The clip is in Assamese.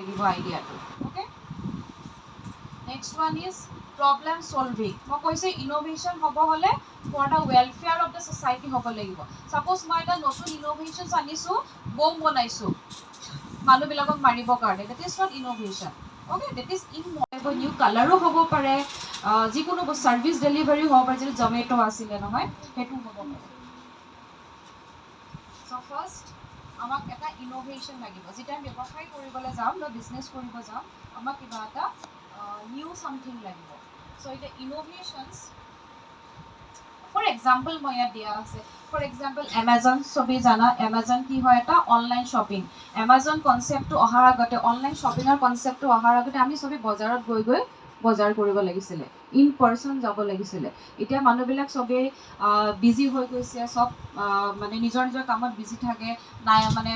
লাগিব আইডিয়াটো okay next one is problem solving মই কৈছে ইনোভেশন হ'ব হলে for the welfare of the society হ'ব লাগিব সাপোজ মই এটা নতুন ইনোভেশনস আনিছো বম বনাইছো মানুহবিলাকক মাৰিবৰ কাৰণে that is not innovation okay that is in new কালাৰো হ'ব পাৰে যিকোনো সাৰ্ভিস ডেলিভাৰি হ'ব পাৰে যেনে জমেটো আছিলে নহয় হেতু হ'ব পাৰে সো ফাৰ্স্ট আমাক এটা ইনোভেশন লাগিব যেটা আমি ব্যৱসায় কৰিবলৈ যাম বা বিজনেস কৰিব যাম আমাক কিবা এটা নিউ সামথিং লাগিব সো এটা ইনোভেশনস ফর এক্সাম্পল মই ইয়াত দিয়া আছে ফর এক্সাম্পল Amazon সবে জানা Amazon কি হয় এটা অনলাইন শপিং Amazon কনসেপ্টটো অহাৰ আগতে অনলাইন শপিংৰ কনসেপ্টটো অহাৰ আগতে আমি সবে বজাৰত গৈ বজাৰ কৰিব লাগিছিল ইন পারসন যাব লাগিছিল এতিয়া মানুহবিলাক সবে বিজি হৈ গৈছে সব মানে নিজৰ নিজৰ কামত বিজি থাকে নাই মানে